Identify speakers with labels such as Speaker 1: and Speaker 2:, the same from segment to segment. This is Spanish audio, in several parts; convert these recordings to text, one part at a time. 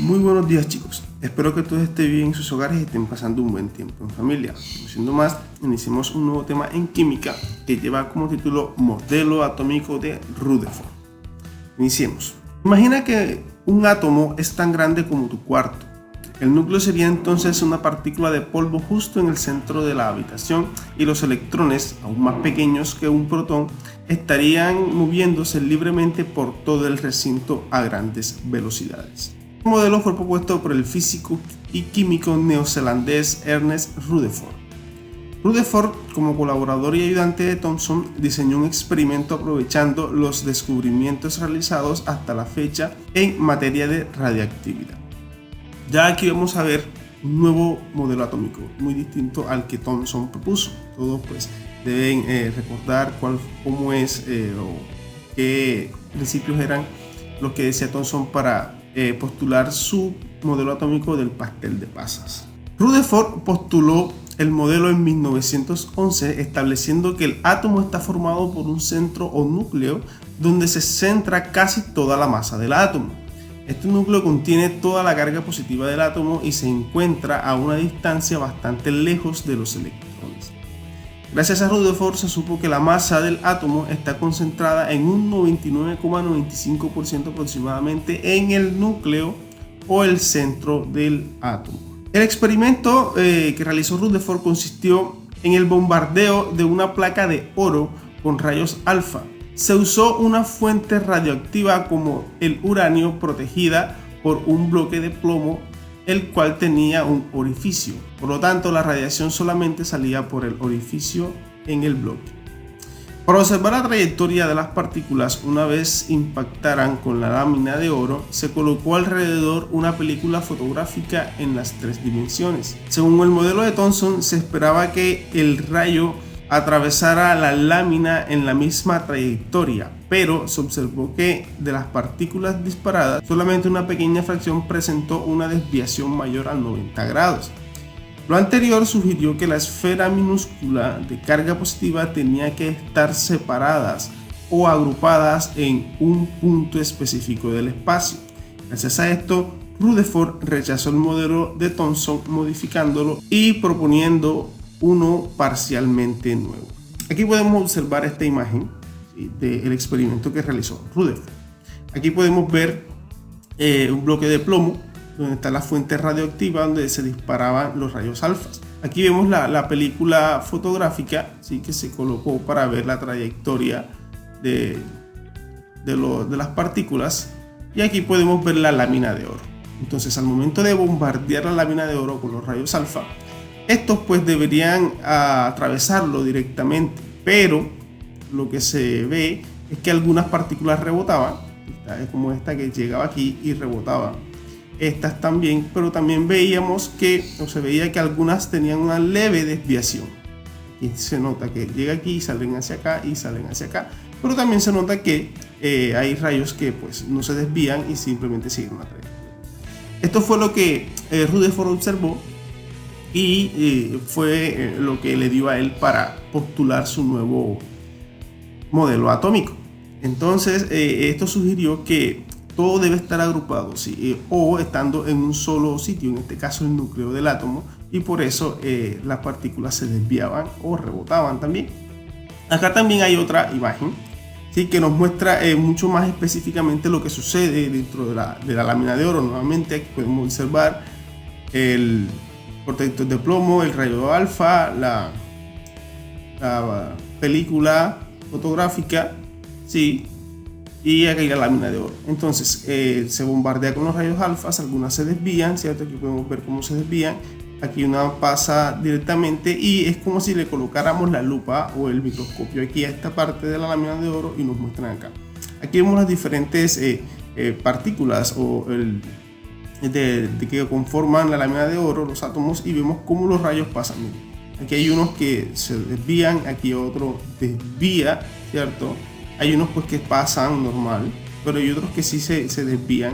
Speaker 1: Muy buenos días, chicos, espero que todos estén bien en sus hogares y estén pasando un buen tiempo en familia. No siendo más, iniciemos un nuevo tema en química que lleva como título Modelo atómico de Rutherford. Iniciemos. Imagina que un átomo es tan grande como tu cuarto. El núcleo sería entonces una partícula de polvo justo en el centro de la habitación y los electrones, aún más pequeños que un protón, estarían moviéndose libremente por todo el recinto a grandes velocidades. El modelo fue propuesto por el físico y químico neozelandés Ernest Rutherford. Rutherford, como colaborador y ayudante de Thomson, diseñó un experimento aprovechando los descubrimientos realizados hasta la fecha en materia de radiactividad. Ya aquí vamos a ver un nuevo modelo atómico, muy distinto al que Thomson propuso. Todos pues deben recordar cómo es o qué principios eran los que decía Thomson para postular su modelo atómico del pastel de pasas. Rutherford postuló el modelo en 1911, estableciendo que el átomo está formado por un centro o núcleo donde se centra casi toda la masa del átomo. Este núcleo contiene toda la carga positiva del átomo y se encuentra a una distancia bastante lejos de los electrones. Gracias a Rutherford se supo que la masa del átomo está concentrada en un 99,95% aproximadamente en el núcleo o el centro del átomo. El experimento que realizó Rutherford consistió en el bombardeo de una placa de oro con rayos alfa. Se usó una fuente radioactiva como el uranio protegida por un bloque de plomo, el cual tenía un orificio. Por lo tanto, la radiación solamente salía por el orificio en el bloque. Para observar la trayectoria de las partículas una vez impactaran con la lámina de oro, se colocó alrededor una película fotográfica en las 3 dimensiones. Según el modelo de Thomson, se esperaba que el rayo atravesara la lámina en la misma trayectoria, pero se observó que de las partículas disparadas solamente una pequeña fracción presentó una desviación mayor a 90 grados. Lo anterior sugirió que la esfera minúscula de carga positiva tenía que estar separadas o agrupadas en un punto específico del espacio. Gracias a esto, Rutherford rechazó el modelo de Thomson, modificándolo y proponiendo uno parcialmente nuevo. Aquí podemos observar esta imagen del experimento que realizó Rutherford. Aquí podemos ver un bloque de plomo donde está la fuente radioactiva donde se disparaban los rayos alfa. Aquí vemos la película fotográfica, ¿sí?, que se colocó para ver la trayectoria de las partículas, y aquí podemos ver la lámina de oro. Entonces, al momento de bombardear la lámina de oro con los rayos alfa, estos pues deberían atravesarlo directamente, pero lo que se ve es que algunas partículas rebotaban, como esta que llegaba aquí y rebotaba. Estas también, pero también veíamos que, o se veía que algunas tenían una leve desviación. Aquí se nota que llega aquí y salen hacia acá y salen hacia acá, pero también se nota que hay rayos que pues no se desvían y simplemente siguen una trayectoria. Esto fue lo que Rutherford observó y fue lo que le dio a él para postular su nuevo modelo atómico. Entonces esto sugirió que todo debe estar agrupado, ¿sí?, o estando en un solo sitio, en este caso el núcleo del átomo, y por eso las partículas se desviaban o rebotaban también. Acá también hay otra imagen, ¿sí?, que nos muestra mucho más específicamente lo que sucede dentro de la lámina de oro. Nuevamente aquí podemos observar el protector de plomo, el rayo alfa, la película fotográfica, ¿sí?, y aquí la lámina de oro. Entonces se bombardea con los rayos alfa, algunas se desvían, ¿cierto? Aquí podemos ver cómo se desvían. Aquí una pasa directamente y es como si le colocáramos la lupa o el microscopio aquí a esta parte de la lámina de oro y nos muestran acá. Aquí vemos las diferentes partículas o que conforman la lámina de oro, los átomos, y vemos cómo los rayos pasan. Aquí hay unos que se desvían, aquí otro desvía, ¿cierto? Hay unos pues que pasan normal, pero hay otros que sí se desvían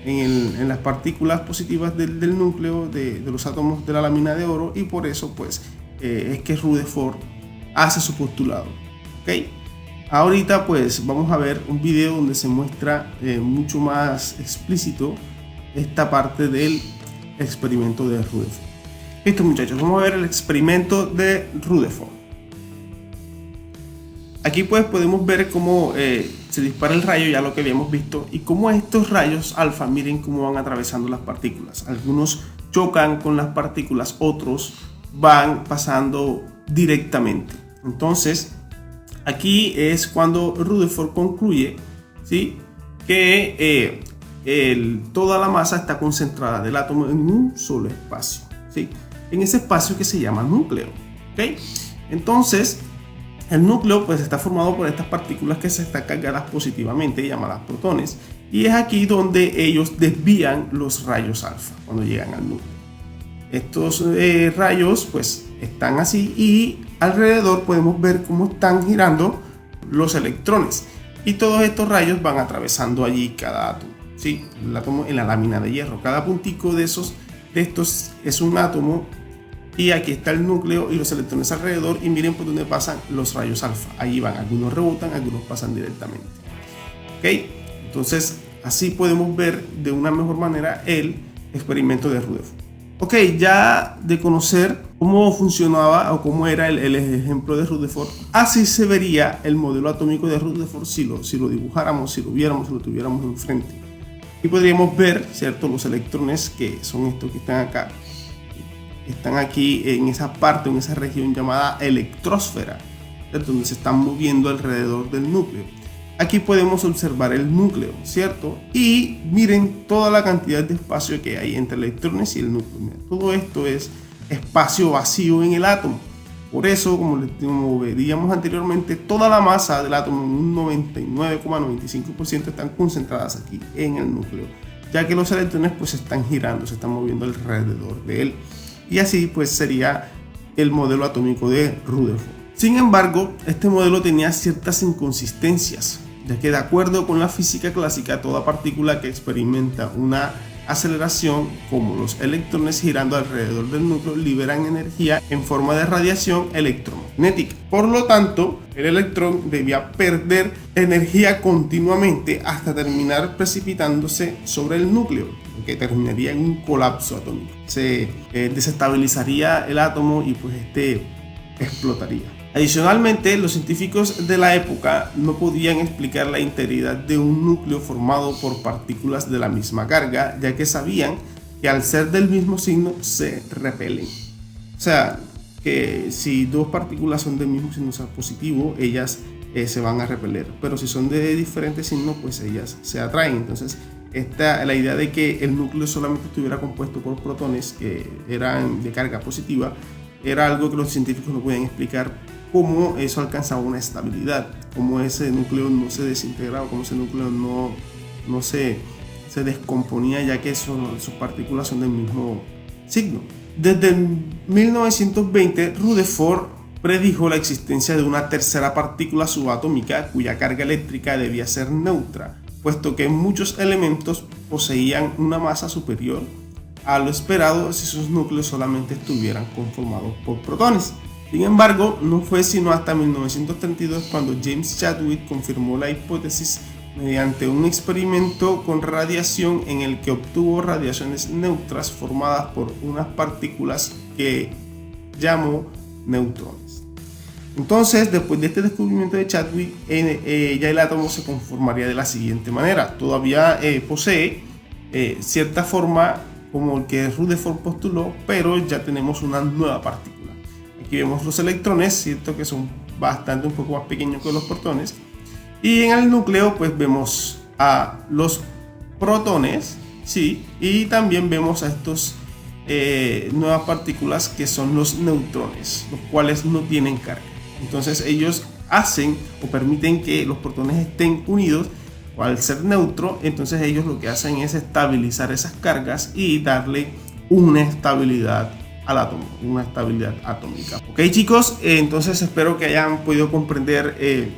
Speaker 1: en las partículas positivas del núcleo de los átomos de la lámina de oro, y por eso pues es que Rutherford hace su postulado. ¿Okay? Ahorita pues vamos a ver un video donde se muestra mucho más explícito esta parte del experimento de Rutherford. Listo, muchachos, vamos a ver el experimento de Rutherford. Aquí pues podemos ver cómo se dispara el rayo, ya lo que habíamos visto, y cómo estos rayos alfa, miren cómo van atravesando las partículas. Algunos chocan con las partículas, otros van pasando directamente. Entonces aquí es cuando Rutherford concluye, ¿sí?, que toda la masa está concentrada del átomo en un solo espacio, ¿sí?, en ese espacio que se llama núcleo. ¿Okay? Entonces el núcleo pues está formado por estas partículas que se están cargadas positivamente, llamadas protones, y es aquí donde ellos desvían los rayos alfa cuando llegan al núcleo. Estos rayos pues están así, y alrededor podemos ver cómo están girando los electrones, y todos estos rayos van atravesando allí cada átomo, ¿sí?, el átomo en la lámina de hierro. Cada puntico de estos es un átomo, y aquí está el núcleo y los electrones alrededor, y miren por dónde pasan los rayos alfa. Allí van, algunos rebotan, algunos pasan directamente. ¿Okay? Entonces así podemos ver de una mejor manera el experimento de Rutherford. Ok, ya de conocer cómo funcionaba o cómo era el ejemplo de Rutherford, así se vería el modelo atómico de Rutherford si lo dibujáramos, si lo viéramos, si lo tuviéramos enfrente. Y podríamos ver, ¿cierto?, los electrones, que son estos que están acá, están aquí en esa parte, en esa región llamada electrósfera, ¿cierto?, donde se están moviendo alrededor del núcleo. Aquí podemos observar el núcleo, ¿cierto? Y miren toda la cantidad de espacio que hay entre electrones y el núcleo. Miren, todo esto es espacio vacío en el átomo. Por eso, como veíamos anteriormente, toda la masa del átomo, un 99,95%, están concentradas aquí en el núcleo, ya que los electrones pues están girando, se están moviendo alrededor de él. Y así pues sería el modelo atómico de Rutherford. Sin embargo, este modelo tenía ciertas inconsistencias, ya que de acuerdo con la física clásica, toda partícula que experimenta una aceleración, como los electrones girando alrededor del núcleo, liberan energía en forma de radiación electromagnética. Por lo tanto, el electrón debía perder energía continuamente hasta terminar precipitándose sobre el núcleo, que terminaría en un colapso atómico. Se desestabilizaría el átomo y pues este explotaría. Adicionalmente, los científicos de la época no podían explicar la integridad de un núcleo formado por partículas de la misma carga, ya que sabían que al ser del mismo signo se repelen. O sea, que si dos partículas son del mismo signo, o sea, positivo, ellas se van a repeler, pero si son de diferentes signos, pues ellas se atraen. Entonces la idea de que el núcleo solamente estuviera compuesto por protones que eran de carga positiva era algo que los científicos no podían explicar, cómo eso alcanzaba una estabilidad, cómo ese núcleo no se desintegraba, cómo ese núcleo no se descomponía, ya que sus partículas son del mismo signo. Desde 1920, Rutherford predijo la existencia de una tercera partícula subatómica cuya carga eléctrica debía ser neutra, puesto que muchos elementos poseían una masa superior a lo esperado si sus núcleos solamente estuvieran conformados por protones. Sin embargo, no fue sino hasta 1932 cuando James Chadwick confirmó la hipótesis mediante un experimento con radiación en el que obtuvo radiaciones neutras formadas por unas partículas que llamó neutrones. Entonces, después de este descubrimiento de Chadwick, ya el átomo se conformaría de la siguiente manera. Todavía posee cierta forma como el que Rutherford postuló, pero ya tenemos una nueva partícula. Aquí vemos los electrones, cierto, que son un poco más pequeños que los protones, y en el núcleo pues vemos a los protones, sí, y también vemos a estos nuevas partículas que son los neutrones, los cuales no tienen carga. Entonces ellos hacen o permiten que los protones estén unidos. Al ser neutro, entonces ellos lo que hacen es estabilizar esas cargas y darle una estabilidad al átomo, una estabilidad atómica. Ok, chicos, entonces espero que hayan podido comprender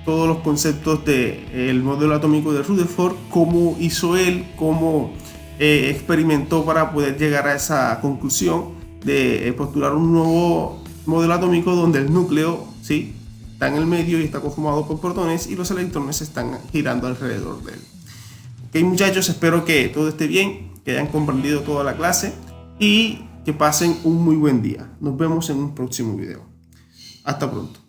Speaker 1: todos los conceptos del modelo atómico de Rutherford, cómo hizo él, cómo experimentó para poder llegar a esa conclusión de postular un nuevo modelo atómico donde el núcleo, ¿sí?, está en el medio y está conformado por protones y los electrones están girando alrededor de él. Ok, muchachos, espero que todo esté bien. que hayan comprendido toda la clase y que pasen un muy buen día. Nos vemos en un próximo video. Hasta pronto.